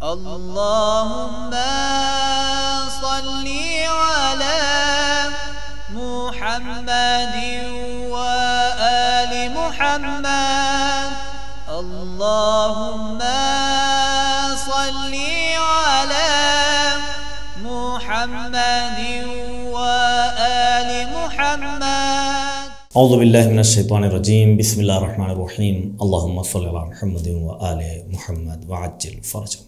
اللهم صل على محمد وآل محمد اللهم صل على محمد وآل محمد اعوذ باللہ من الشیطان الرجیم بسم اللہ الرحمن الرحیم اللہم صلی علی محمد وآل محمد وعجل فرجهم۔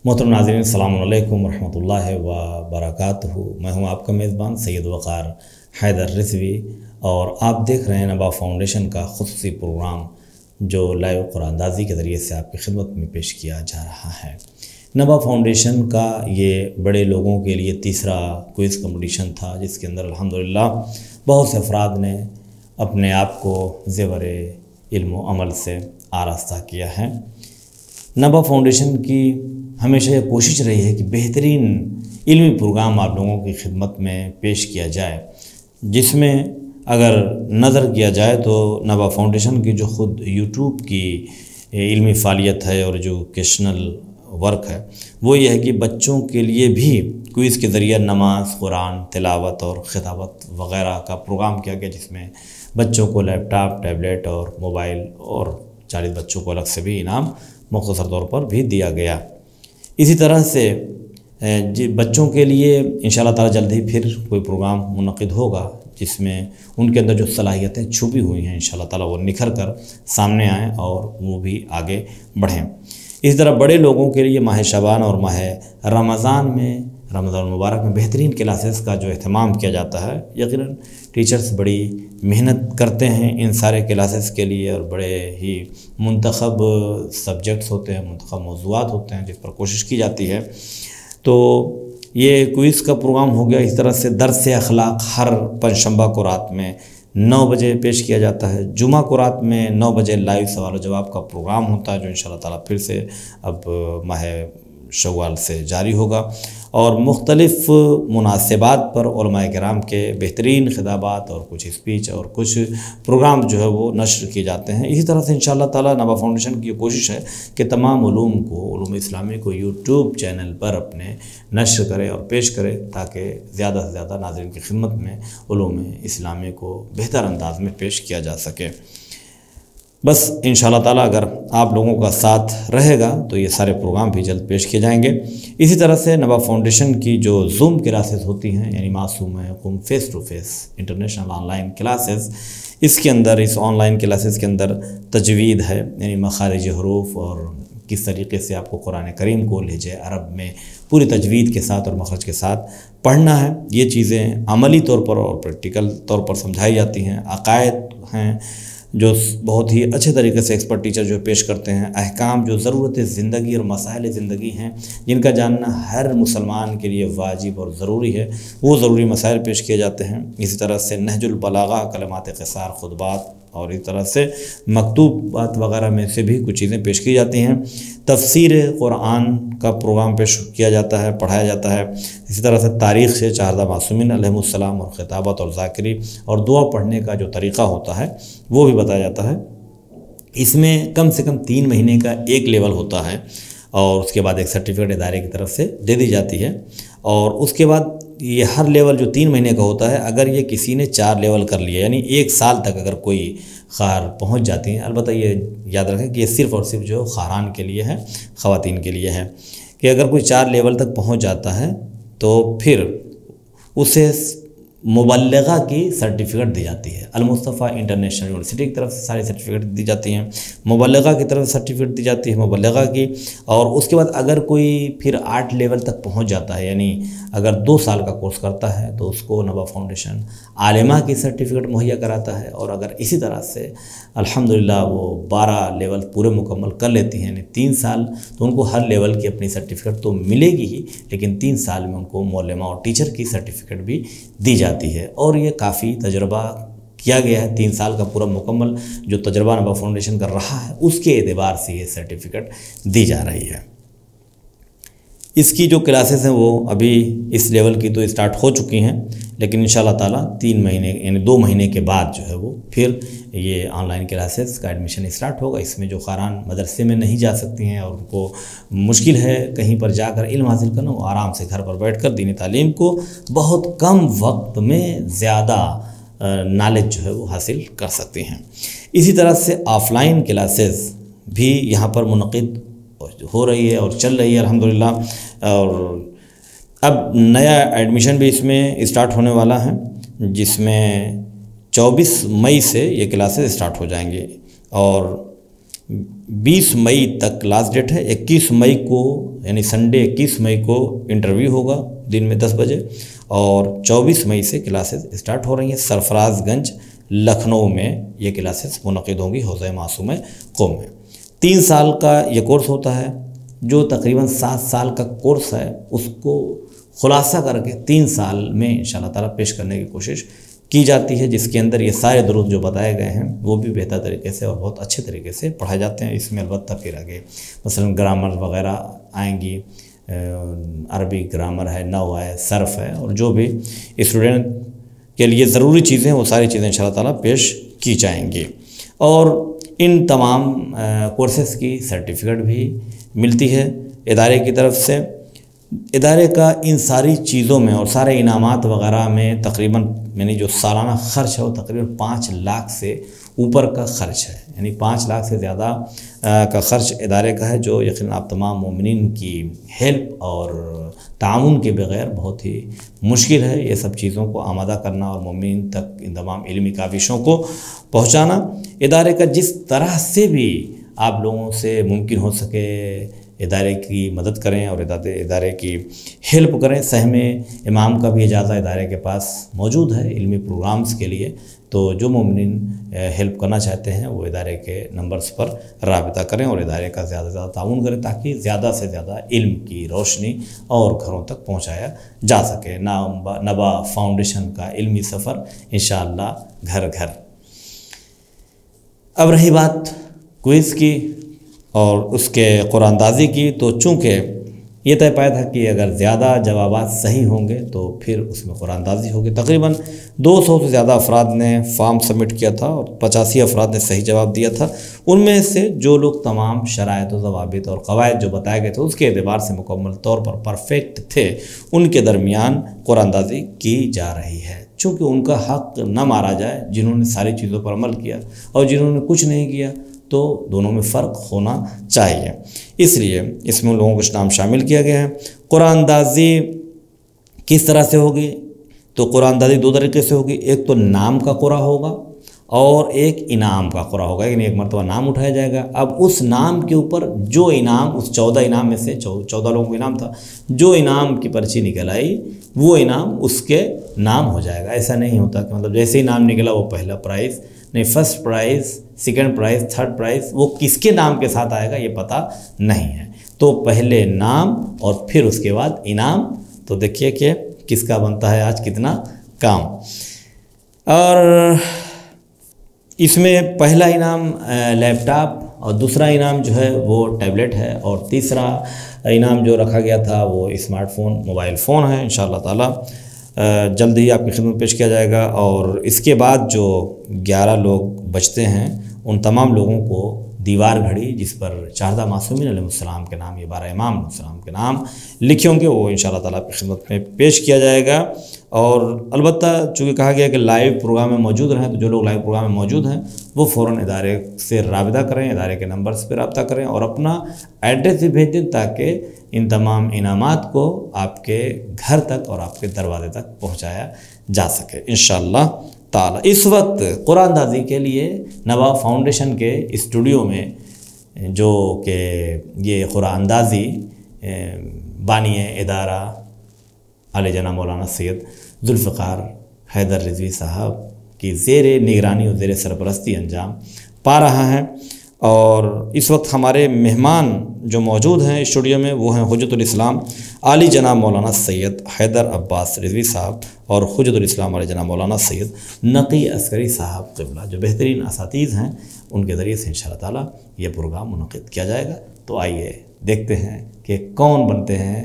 محترم ناظرین السلام علیکم ورحمۃ اللہ وبرکاتہ۔ میں ہوں آپ کا میزبان سید وقار حیدر رضوی اور آپ دیکھ رہے ہیں نبا فاؤنڈیشن کا خصوصی پروگرام جو لائیو قرآن اندازی کے ذریعے سے آپ کی خدمت میں پیش کیا جا رہا ہے۔ نبا فاؤنڈیشن کا یہ بڑے لوگوں کے لیے تیسرا کوئز کمپٹیشن تھا جس کے اندر الحمدللہ بہت سے افراد نے اپنے آپ کو زیور علم و عمل سے آراستہ کیا ہے۔ نبا فاؤنڈیشن کی ہمیشہ یہ کوشش رہی ہے کہ بہترین علمی پروگرام آپ لوگوں کی خدمت میں پیش کیا جائے، جس میں اگر نظر کیا جائے تو نبا فاؤنڈیشن کی جو خود یوٹیوب کی علمی فعالیت ہے اور جو ایجوکیشنل ورک ہے وہ یہ ہے کہ بچوں کے لیے بھی کوئز کے ذریعہ نماز، قرآن، تلاوت اور خطابت وغیرہ کا پروگرام کیا گیا، جس میں بچوں کو لیپ ٹاپ، ٹیبلیٹ اور موبائل اور 40 بچوں کو الگ سے بھی انعام مختصر طور پر بھی دیا گیا۔ اسی طرح سے بچوں کے لیے انشاءاللہ تعالی جلد ہی پھر کوئی پروگرام منعقد ہوگا جس میں ان کے اندر جو صلاحیتیں چھپی ہوئی ہیں انشاءاللہ تعالی وہ نکھر کر سامنے آئیں اور وہ بھی آگے بڑھیں۔ اس طرح بڑے لوگوں کے لیے ماہ شعبان اور ماہ رمضان میں رمضان المبارک میں بہترین کلاسز کا جو اہتمام کیا جاتا ہے، یقیناً ٹیچرز بڑی محنت کرتے ہیں ان سارے کلاسز کے لیے اور بڑے ہی منتخب سبجیکٹس ہوتے ہیں، منتخب موضوعات ہوتے ہیں جس پر کوشش کی جاتی ہے۔ تو یہ کوئز کا پروگرام ہو گیا۔ اس طرح سے درس اخلاق ہر پنجشنبہ کو رات میں 9 بجے پیش کیا جاتا ہے۔ جمعہ کو رات میں 9 بجے لائیو سوال و جواب کا پروگرام ہوتا ہے جو انشاءاللہ تعالی پھر سے اب ماہ شوال سے جاری ہوگا، اور مختلف مناسبات پر علماء کرام کے بہترین خطابات اور کچھ اسپیچ اور کچھ پروگرام جو ہے وہ نشر کیے جاتے ہیں۔ اسی طرح سے انشاءاللہ تعالی نبا فاؤنڈیشن کی کوشش ہے کہ تمام علوم کو، علوم اسلامی کو یوٹیوب چینل پر اپنے نشر کرے اور پیش کرے تاکہ زیادہ سے زیادہ ناظرین کی خدمت میں علوم اسلامی کو بہتر انداز میں پیش کیا جا سکے۔ بس انشاءاللہ تعالی اگر آپ لوگوں کا ساتھ رہے گا تو یہ سارے پروگرام بھی جلد پیش کیے جائیں گے۔ اسی طرح سے نبا فاؤنڈیشن کی جو زوم کلاسز ہوتی ہیں، یعنی معصوم قم face to face international online classes, اس کے اندر، اس آن لائن کلاسز کے اندر تجوید ہے، یعنی مخارج حروف اور کس طریقے سے آپ کو قرآن کریم کو لہجہ عرب میں پوری تجوید کے ساتھ اور مخرج کے ساتھ پڑھنا ہے۔ یہ چیزیں عملی طور پر اور پریکٹیکل طور پر سمجھائی جاتی ہیں۔ عقائد ہیں جو بہت ہی اچھے طریقے سے ایکسپرٹ ٹیچر جو پیش کرتے ہیں، احکام جو ضرورت زندگی اور مسائل زندگی ہیں جن کا جاننا ہر مسلمان کے لیے واجب اور ضروری ہے، وہ ضروری مسائل پیش کیے جاتے ہیں۔ اسی طرح سے نہج البلاغہ، کلمات قصار، خطبات اور اس طرح سے مکتوبات وغیرہ میں سے بھی کچھ چیزیں پیش کی جاتی ہیں۔ تفسیر قرآن کا پروگرام پیش کیا جاتا ہے، پڑھایا جاتا ہے۔ اسی طرح سے تاریخ سے چہاردہ معصومین علیہم السلام اور خطابت اور ذاکری اور دعا پڑھنے کا جو طریقہ ہوتا ہے وہ بھی بتایا جاتا ہے۔ اس میں کم سے کم 3 مہینے کا ایک لیول ہوتا ہے اور اس کے بعد ایک سرٹیفکیٹ ادارے کی طرف سے دے دی جاتی ہے، اور اس کے بعد یہ ہر لیول جو 3 مہینے کا ہوتا ہے، اگر یہ کسی نے 4 لیول کر لیا یعنی 1 سال تک اگر کوئی خار پہنچ جاتی ہیں، البتہ یہ یاد رکھیں کہ یہ صرف اور صرف جو خاران کے لیے ہے، خواتین کے لیے ہے، کہ اگر کوئی 4 لیول تک پہنچ جاتا ہے تو پھر اسے مبلغہ کی سرٹیفکیٹ دی جاتی ہے۔ المصطفیٰ انٹرنیشنل یونیورسٹی کی طرف سے ساری سرٹیفکیٹ دی جاتی ہیں، مبلغہ کی طرف سے سرٹیفکیٹ دی جاتی ہے مبلغہ کی، اور اس کے بعد اگر کوئی پھر 8 لیول تک پہنچ جاتا ہے، یعنی اگر 2 سال کا کورس کرتا ہے تو اس کو نبا فاؤنڈیشن عالمہ کی سرٹیفکیٹ مہیا کراتا ہے، اور اگر اسی طرح سے الحمدللہ وہ 12 لیول پورے مکمل کر لیتی ہیں یعنی 3 سال، تو ان کو ہر لیول کی اپنی سرٹیفکیٹ تو ملے گی ہی، لیکن 3 سال میں ان کو معلمہ اور ٹیچر کی سرٹیفکیٹ بھی دی جاتی ہے۔ اور یہ کافی تجربہ کیا گیا ہے، 3 سال کا پورا مکمل جو تجربہ نبا فاؤنڈیشن کر رہا ہے اس کے اعتبار سے یہ سرٹیفکیٹ دی جا رہی ہے۔ اس کی جو کلاسز ہیں وہ ابھی اس لیول کی تو اسٹارٹ ہو چکی ہیں، لیکن انشاءاللہ تعالیٰ 3 مہینے یعنی 2 مہینے کے بعد جو ہے وہ پھر یہ آن لائن کلاسز کا ایڈمیشن اسٹارٹ ہوگا۔ اس میں جو خاران مدرسے میں نہیں جا سکتی ہیں اور ان کو مشکل ہے کہیں پر جا کر علم حاصل کرنا، وہ آرام سے گھر پر بیٹھ کر دینی تعلیم کو بہت کم وقت میں زیادہ نالج جو ہے وہ حاصل کر سکتی ہیں۔ اسی طرح سے آف لائن کلاسز بھی یہاں پر منعقد ہو رہی ہے اور چل رہی ہے الحمدللہ، اور اب نیا ایڈمیشن بھی اس میں اسٹارٹ ہونے والا ہے، جس میں 24 مئی سے یہ کلاسز اسٹارٹ ہو جائیں گے اور 20 مئی تک لاسٹ ڈیٹ ہے۔ 21 مئی کو یعنی سنڈے 21 مئی کو انٹرویو ہوگا دن میں 10 بجے، اور 24 مئی سے کلاسز اسٹارٹ ہو رہی ہیں۔ سرفراز گنج لکھنؤ میں یہ کلاسز منعقد ہوں گی حوزہ معصومہ قوم میں۔ 3 سال کا یہ کورس ہوتا ہے، جو تقریباً 7 سال کا کورس ہے اس کو خلاصہ کر کے 3 سال میں انشاءاللہ تعالیٰ پیش کرنے کی کوشش کی جاتی ہے، جس کے اندر یہ سارے دروس جو بتائے گئے ہیں وہ بھی بہتر طریقے سے اور بہت اچھے طریقے سے پڑھائے جاتے ہیں۔ اس میں البتہ پھر آگے مثلا گرامر وغیرہ آئیں گی، عربی گرامر ہے، نحو ہے، صرف ہے، اور جو بھی اسٹوڈنٹ کے لیے ضروری چیزیں وہ ساری چیزیں انشاءاللہ تعالیٰ پیش کی جائیں گی، اور ان تمام کورسز کی سرٹیفکیٹ بھی ملتی ہے ادارے کی طرف سے۔ ادارے کا ان ساری چیزوں میں اور سارے انعامات وغیرہ میں تقریباً یعنی جو سالانہ خرچ ہے وہ تقریباً 5 لاکھ سے اوپر کا خرچ ہے، یعنی 5 لاکھ سے زیادہ کا خرچ ادارے کا ہے، جو یقیناً آپ تمام مومنین کی ہیلپ اور تعاون کے بغیر بہت ہی مشکل ہے یہ سب چیزوں کو آمادہ کرنا اور مومنین تک ان تمام علمی کاوشوں کو پہنچانا۔ ادارے کا جس طرح سے بھی آپ لوگوں سے ممکن ہو سکے ادارے کی مدد کریں اور ادارے کی ہیلپ کریں۔ سہم امام کا بھی اجازہ ادارے کے پاس موجود ہے علمی پروگرامز کے لیے، تو جو مومنین ہیلپ کرنا چاہتے ہیں وہ ادارے کے نمبرز پر رابطہ کریں اور ادارے کا زیادہ سے زیادہ تعاون کریں، تاکہ زیادہ سے زیادہ علم کی روشنی اور گھروں تک پہنچایا جا سکے۔ نبا فاؤنڈیشن کا علمی سفر انشاءاللہ گھر گھر۔ اب رہی بات کوئز کی اور اس کے قرآن اندازی کی، تو چونکہ یہ طے پایا تھا کہ اگر زیادہ جوابات صحیح ہوں گے تو پھر اس میں قرآن اندازی ہوگی۔ تقریباً 200 سے زیادہ افراد نے فارم سبمٹ کیا تھا اور 85 افراد نے صحیح جواب دیا تھا۔ ان میں سے جو لوگ تمام شرائط و ضوابط اور قواعد جو بتائے گئے تھے اس کے اعتبار سے مکمل طور پر پرفیکٹ تھے، ان کے درمیان قرآن اندازی کی جا رہی ہے، چونکہ ان کا حق نہ مارا جائے جنہوں نے ساری چیزوں پر عمل کیا اور جنہوں نے کچھ نہیں کیا، تو دونوں میں فرق ہونا چاہیے۔ اس لیے اس میں لوگوں کو نام شامل کیا گیا ہے۔ قرآن اندازی کس طرح سے ہوگی؟ تو قرآن اندازی 2 طریقے سے ہوگی، ایک تو نام کا قرآن ہوگا اور ایک انعام کا قرآن ہوگا، یعنی ایک مرتبہ نام اٹھایا جائے گا، اب اس نام کے اوپر جو انعام، اس 14 انعام میں سے 14 لوگوں کو انعام تھا، جو انعام کی پرچی نکل آئی وہ انعام اس کے نام ہو جائے گا۔ ایسا نہیں ہوتا کہ مطلب جیسے ہی نام نکلا وہ پہلا پرائز، نہیں، first prize, second prize, third prize وہ کس کے نام کے ساتھ آئے گا یہ پتہ نہیں ہے، تو پہلے نام اور پھر اس کے بعد انعام۔ تو دیکھیے کہ کس کا بنتا ہے آج کتنا کام۔ اور اس میں پہلا انعام لیپ ٹاپ اور دوسرا انعام جو ہے وہ ٹیبلٹ ہے، اور تیسرا انعام جو رکھا گیا تھا وہ اسمارٹ فون، موبائل فون ہے۔ انشاءاللہ تعالیٰ جلد ہی آپ کی خدمت پیش کیا جائے گا، اور اس کے بعد جو 11 لوگ بچتے ہیں ان تمام لوگوں کو دیوار گھڑی جس پر 14 معصومین علیہ السلام کے نام، یہ 12 امام علیہ السلام کے نام لکھے ہوں گے، وہ انشاءاللہ تعالیٰ آپ کی خدمت میں پیش کیا جائے گا۔ اور البتہ چونکہ کہا گیا کہ لائیو پروگرام میں موجود رہیں، تو جو لوگ لائیو پروگرام میں موجود ہیں وہ فوراً ادارے سے رابطہ کریں، ادارے کے نمبرز پہ رابطہ کریں اور اپنا ایڈریس بھی بھیج دیں، تاکہ ان تمام انعامات کو آپ کے گھر تک اور آپ کے دروازے تک پہنچایا جا سکے انشاءاللہ تعالیٰ۔ اس وقت قرآن اندازی کے لیے نبا فاؤنڈیشن کے اسٹوڈیو میں جو کہ یہ قرآن اندازی بانی ادارہ عالی جناب مولانا سید ذوالفقار حیدر رضوی صاحب کی زیر نگرانی اور زیر سرپرستی انجام پا رہا ہے، اور اس وقت ہمارے مہمان جو موجود ہیں اسٹوڈیو میں وہ ہیں حجت الاسلام عالی جناب مولانا سید حیدر عباس رضوی صاحب اور حجت الاسلام عالی جناب مولانا سید نقی عسکری صاحب قبلہ، جو بہترین اساتذہ ہیں، ان کے ذریعے سے انشاءاللہ تعالیٰ یہ پروگرام منعقد کیا جائے گا۔ تو آئیے دیکھتے ہیں کہ کون بنتے ہیں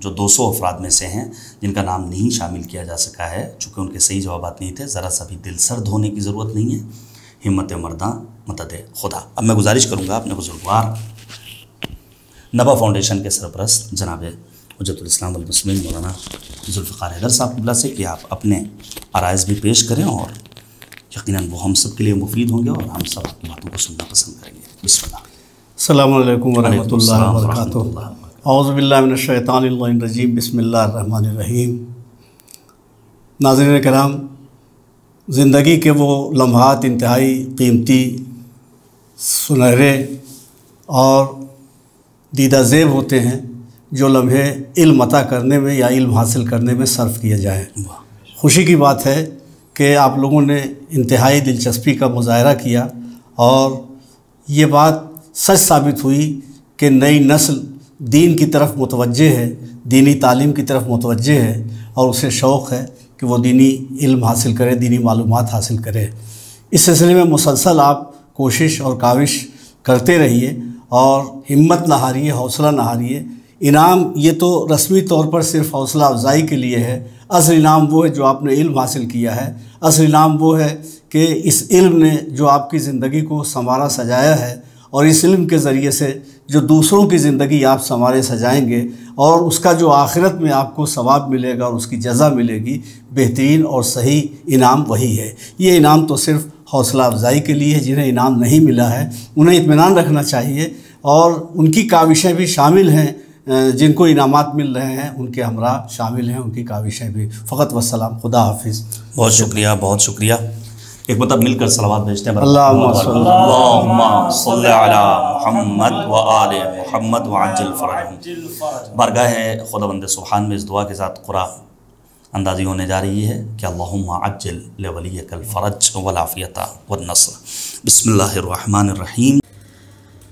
جو 200 افراد میں سے ہیں جن کا نام نہیں شامل کیا جا سکا ہے چونکہ ان کے صحیح جوابات نہیں تھے، ذرا سا بھی دل سرد ہونے کی ضرورت نہیں ہے، ہمت مرداں مدد خدا۔ اب میں گزارش کروں گا اپنے بزرگوار نبا فاؤنڈیشن کے سرپرست جناب حجت الاسلام والمسلمین مولانا ذوالفقار حیدر صاحب قبلہ سے کہ آپ اپنے عرائض بھی پیش کریں، اور یقیناً وہ ہم سب کے لیے مفید ہوں گے اور ہم سب آپ کی باتوں کو سننا پسند کریں گے۔ بسم اللہ۔ السلام علیکم ورحمۃ اللہ وبرکاتہ۔ اعوذ باللہ من الشیطان الرجیم، بسم اللہ الرحمن الرحیم۔ ناظرین کرام، زندگی کے وہ لمحات انتہائی قیمتی، سنہرے اور دیدہ زیب ہوتے ہیں جو لمحے علم عطا کرنے میں یا علم حاصل کرنے میں صرف کیا جائے۔ خوشی کی بات ہے کہ آپ لوگوں نے انتہائی دلچسپی کا مظاہرہ کیا اور یہ بات سچ ثابت ہوئی کہ نئی نسل دین کی طرف متوجہ ہے، دینی تعلیم کی طرف متوجہ ہے اور اسے شوق ہے کہ وہ دینی علم حاصل کرے، دینی معلومات حاصل کرے۔ اس سلسلے میں مسلسل آپ کوشش اور کاوش کرتے رہیے اور ہمت نہ ہاریے، حوصلہ نہ ہاریے۔ انعام یہ تو رسمی طور پر صرف حوصلہ افزائی کے لیے ہے، اصل انعام وہ ہے جو آپ نے علم حاصل کیا ہے، اصل انعام وہ ہے کہ اس علم نے جو آپ کی زندگی کو سنوارا سجایا ہے اور اس علم کے ذریعے سے جو دوسروں کی زندگی آپ سنوارے سجائیں گے اور اس کا جو آخرت میں آپ کو ثواب ملے گا اور اس کی جزا ملے گی، بہترین اور صحیح انعام وہی ہے۔ یہ انعام تو صرف حوصلہ افزائی کے لیے ہے۔ جنہیں انعام نہیں ملا ہے انہیں اطمینان رکھنا چاہیے اور ان کی کاوشیں بھی شامل ہیں، جن کو انعامات مل رہے ہیں ان کے ہمراہ شامل ہیں، ان کی کاوشیں بھی۔ فقط والسلام، خدا حافظ۔ بہت شکریہ، بہت شکریہ۔ ایک مطلب مل کر صلوات بھیجتے ہیں۔ اللہم صل علی محمد و آل محمد وعجل فرجہم۔ بارگاہ خداوند سبحان میں اس دعا کے ساتھ قرآن اندازی ہونے جا رہی ہے کہ اللہم عجل لولیک الفرج والعافیت والنصر۔ بسم اللہ الرحمن الرحیم۔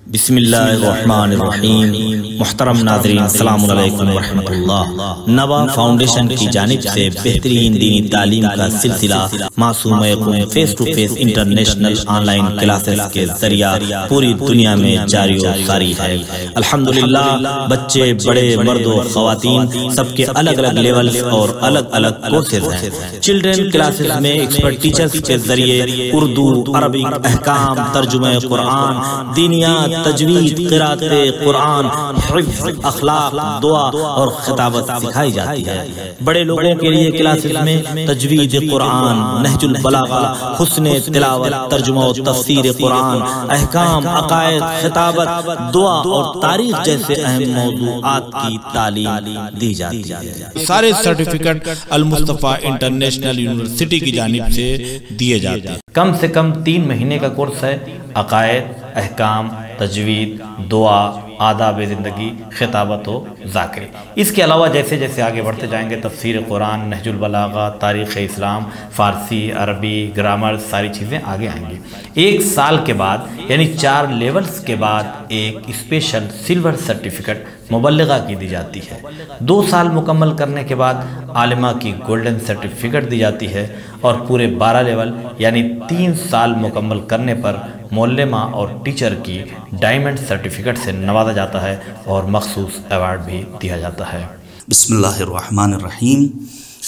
بسم اللہ الرحمن الرحیم۔ محترم ناظرین، السلام علیکم ورحمۃ اللہ۔ نبا فاؤنڈیشن کی جانب سے بہترین دینی تعلیم کا سلسلہ معصوم قوم face to face international online classes کے ذریعہ پوری دنیا میں جاری و ساری ہے۔ الحمدللہ بچے، بڑے، مرد و خواتین سب کے الگ الگ لیولز اور الگ الگ کورسز ہیں۔ چلڈرن کلاسز میں ایکسپرٹ ٹیچرز کے ذریعے اردو، عربک، احکام، ترجمہ قرآن، دینیات، تجوید، قرات قرآن، حفظ، اخلاق، دعا اور خطابت سکھائی جاتی ہے۔ بڑے لوگوں کے لیے کلاسز میں تجوید قرآن، نہج البلاغہ، حسن تلاوت، ترجمہ و تفسیر قرآن، احکام، عقائد، خطابت، دعا اور تاریخ جیسے اہم موضوعات کی تعلیم دی جاتی ہے۔ سارے سرٹیفکیٹ المصطفیٰ انٹرنیشنل یونیورسٹی کی جانب سے دیے جاتے ہیں۔ کم سے کم 3 مہینے کا کورس ہے۔ عقائد، احکام، تجوید، دعا، آداب زندگی، خطابت و ذاکری۔ اس کے علاوہ جیسے جیسے آگے بڑھتے جائیں گے تفسیر قرآن، نہج البلاغہ، تاریخ اسلام، فارسی، عربی، گرامر، ساری چیزیں آگے آئیں گی۔ 1 سال کے بعد یعنی 4 لیولز کے بعد ایک اسپیشل سلور سرٹیفکیٹ مبلغہ کی دی جاتی ہے۔ 2 سال مکمل کرنے کے بعد عالمہ کی گولڈن سرٹیفکیٹ دی جاتی ہے اور پورے 12 لیول یعنی 3 سال مکمل کرنے پر معلمہ اور ٹیچر کی ڈائمنڈ سرٹیفکیٹ سے نوازا جاتا ہے اور مخصوص ایوارڈ بھی دیا جاتا ہے۔ بسم اللہ الرحمن الرحیم۔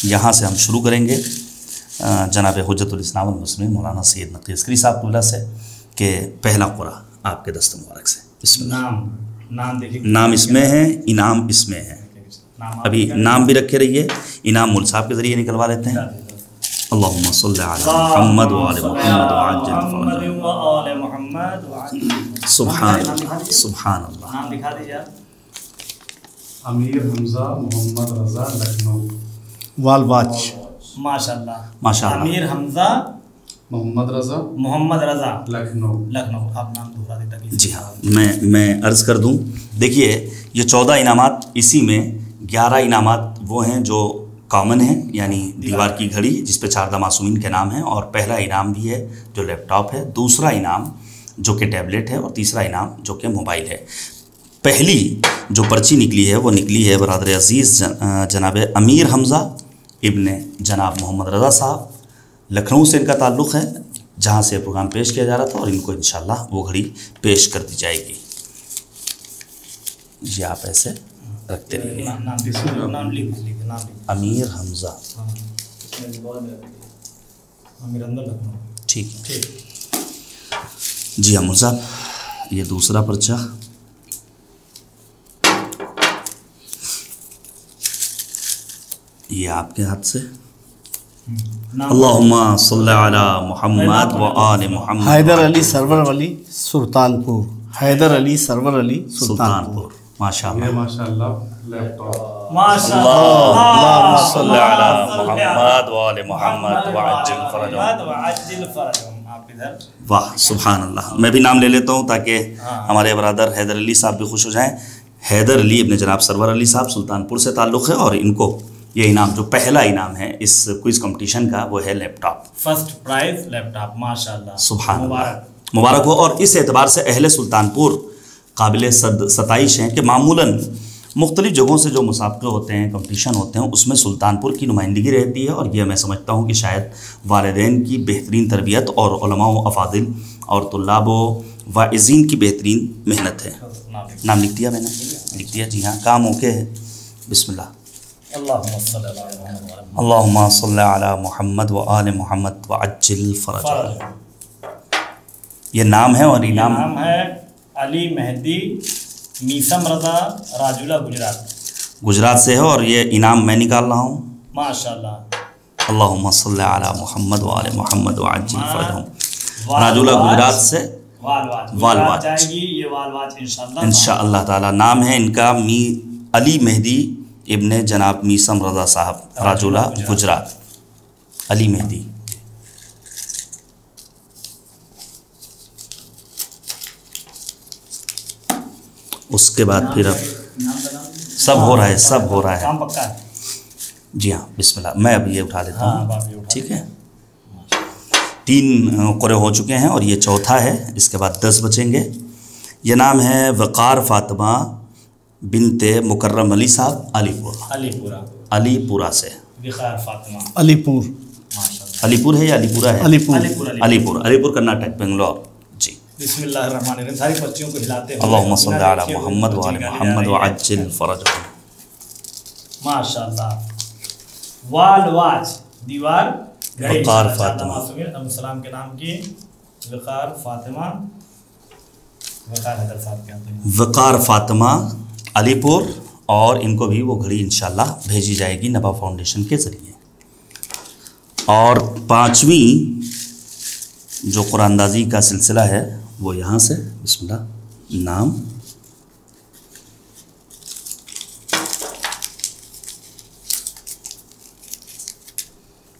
یہاں سے ہم شروع کریں گے جناب حجت الاسلام والمسلمین مولانا سید نقی عسکری صاحب قبلہ سے کہ پہلا قرآن آپ کے دست مبارک سے۔ بسم اللہ۔ نام اس میں ہے، انعام اس میں ہے۔ ابھی نام بھی رکھے رہیے، انعام مول صاحب کے ذریعے نکلوا لیتے ہیں۔ اللہم صل علی محمد وعلی محمد وعجل فرجہ۔ سبحان اللہ، سبحان اللہ۔ نام دکھا دیجیے آپ۔ امیر حمزہ محمد رضا لکھنؤ۔ وال باچ۔ ماشاءاللہ، ماشاءاللہ۔ امیر حمزہ محمد رضا محمد رضا لکھنؤ۔ لکھنؤ۔ آپ نام دوہرا دیتا کیجیے۔ جی ہاں، میں عرض کر دوں، دیکھیے یہ 14 انعامات، اسی میں 11 انعامات وہ ہیں جو کامن ہیں، یعنی دیوار کی گھڑی جس پہ 4 معصومین کے نام ہیں، اور پہلا انعام بھی ہے جو لیپ ٹاپ ہے، دوسرا انعام جو کہ ٹیبلٹ ہے، اور تیسرا انعام جو کہ موبائل ہے۔ پہلی جو پرچی نکلی ہے وہ نکلی ہے برادر عزیز جناب امیر حمزہ ابن جناب محمد رضا صاحب، لکھنؤ سے ان کا تعلق ہے، جہاں سے پروگرام پیش کیا جا رہا تھا، اور ان کو انشاءاللہ وہ گھڑی پیش کر دی جائے گی۔ یہ آپ ایسے رکھتے رہیے. نام لکھ امیر حمزہ. امیر اندر لکھنا. ٹھیک. جی امر صاحب یہ دوسرا پرچہ. یہ آپ کے ہاتھ سے. اللہم صلی علی محمد و آل محمد. حیدر علی سرور علی سلطانپور. حیدر علی سرور علی سلطانپور. ماشاء اللہ. یہ ماشاء اللہ لیپ ٹاپ. ماشاء اللہم صلی علی محمد و آل محمد وعجل فرجہم. آپ ادھر. واہ سبحان اللہ. میں بھی نام لے لیتا ہوں تاکہ ہمارے برادر حیدر علی صاحب بھی خوش ہو جائیں. حیدر علی ابن جناب سرور علی صاحب سلطانپور سے تعلق ہے، اور ان کو یہ انعام جو پہلا انعام ہے اس کوئز کمپٹیشن کا وہ ہے لیپ ٹاپ. فرسٹ پرائز لیپ ٹاپ. ماشاء اللہ. سبحان اللہ. مبارک ہو. اور اس اعتبار سے اہل سلطانپور قابل ستائش ہیں کہ معمولاً مختلف جگہوں سے جو مسابقے ہوتے ہیں، کمپٹیشن ہوتے ہیں، اس میں سلطانپور کی نمائندگی رہتی ہے، اور یہ میں سمجھتا ہوں کہ شاید والدین کی بہترین تربیت اور علماء و افاضل اور طلاب و واعظین کی بہترین محنت ہے. نام لکھ دیا میں نے؟ لکھ دیا. جی ہاں کام اوکے ہے. بسم اللہ. اللہم صلی علی محمد و آل محمد وعجل فرجہ. یہ نام ہے اور انعام نام ہے علی مہدی میسم رضا راجولہ گجرات. گجرات سے ہے، اور یہ انعام میں نکال رہا ہوں. ماشاء اللہ. اللہم صلی علی محمد و آل محمد وعجل فرجہ. راجولہ گجرات سے والواج جائے گی. یہ والواج انشاءاللہ انشاءاللہ تعالی. نام ہے ان کا علی مہدی ابن جناب میسم رضا صاحب راجولہ گجرات. علی مہدی. اس کے بعد پھر اب سب ہو رہا ہے، سب ہو رہا ہے. کام پکا ہے. جی ہاں بسم اللہ. میں اب یہ اٹھا لیتا ہاں ہوں. باپ یہ اٹھا. ٹھیک ہے. 3 قرعے ہو چکے ہیں اور یہ چوتھا ہے. اس کے بعد 10 بچیں گے. یہ نام ہے وقار فاطمہ بنت مکرم علی صاحب علی پورہ. علی پورہ. علی پورہ سے. وقار فاطمہ. علی پور. ماشاء اللہ. علی پور ہے یا علی پورہ ہے؟ علی پور. علی پور. علی پور کرناٹک بنگلور. جی. بسم اللہ الرحمن الرحیم. ساری پرچیوں کو ہلاتے ہوئے اللہم صلی علی محمد و آل محمد وعجل فرجہ. ماشاء اللہ. والواج دیوار گھڑی. وقار فاطمہ. علیہ السلام کے نام کی وقار فاطمہ. وقار حیدر صاحب کے ہیں. وقار فاطمہ علی پور. اور ان کو بھی وہ گھڑی انشاءاللہ بھیجی جائے گی نبا فاؤنڈیشن کے ذریعے. اور 5ویں جو قرآن اندازی کا سلسلہ ہے وہ یہاں سے. بسم اللہ. نام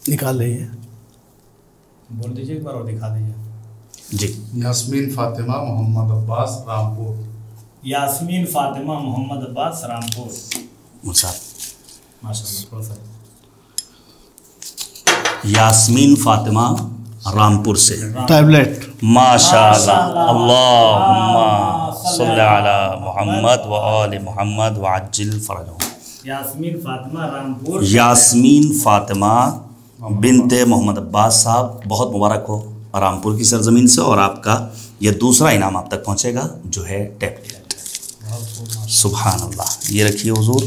نکال رہی ہے. بول دیجیے ایک بار اور دکھا دیجیے. جی. یاسمین فاطمہ محمد عباس رامپور. یاسمین فاطمہ محمد عباس رامپور. مصعب. ماشاء اللہ. تھوڑا سا یاسمین فاطمہ رامپور سے. ٹیبلٹ. ماشاء اللہ. اللہم صلی علی محمد و آل محمد وعجل فرجہ. یاسمین فاطمہ رامپور. یاسمین فاطمہ بنت محمد عباس صاحب. بہت مبارک ہو رامپور کی سرزمین سے. اور آپ کا یہ دوسرا انعام آپ تک پہنچے گا جو ہے ٹیبلٹ. سبحان اللہ. یہ رکھیے حضور.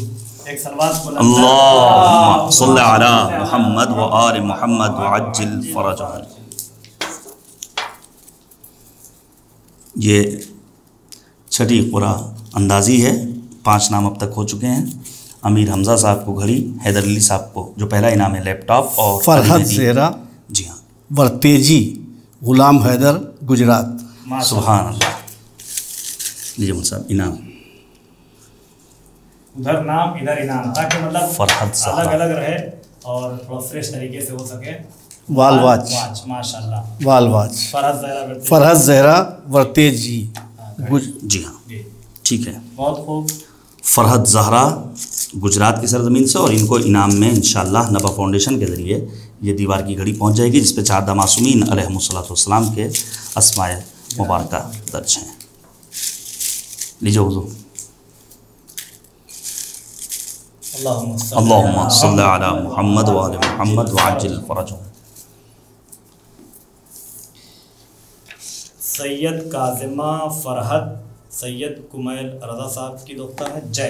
ایک سلوات بلند. اللہم صلی علی محمد و آل محمد وعجل فرجہ. یہ 6ٹھی قرعہ اندازی ہے. 5 نام اب تک ہو چکے ہیں. امیر حمزہ صاحب کو گھڑی، حیدر علی صاحب کو جو پہلا انعام ہے لیپ ٹاپ، اور فرحت زہرا. جی ہاں. ورتیجی غلام حیدر گجرات. سبحان اللہ. لیجیے مصعب انعام. ادھر نام ادھر انعام، تاکہ مطلب فرحت زہرا. الگ الگ رہے اور تھوڑا فریش طریقے سے ہو سکے. والواج. ماشاء اللہ. والواج. فرحت زہرا. فرحت زہرا ورتیجی. جی ہاں ٹھیک ہے. بہت خوب. فرحت زہرا گجرات کی سرزمین سے. اور ان کو انعام میں انشاءاللہ نبا فاؤنڈیشن کے ذریعے یہ دیوار کی گھڑی پہنچ جائے گی جس پہ 4 معصومین علیہم السلام کے اسماء مبارکہ درج ہیں. لیجیے حضور. اللہم صلی علی محمد و آل محمد وعجل فرجہ. سید کاظمہ فرحت سید کمیل رضا صاحب کی دختر ہے جے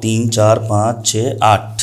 3 4 5 6 8,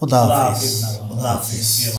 خدا حافظ. خدا حافظ.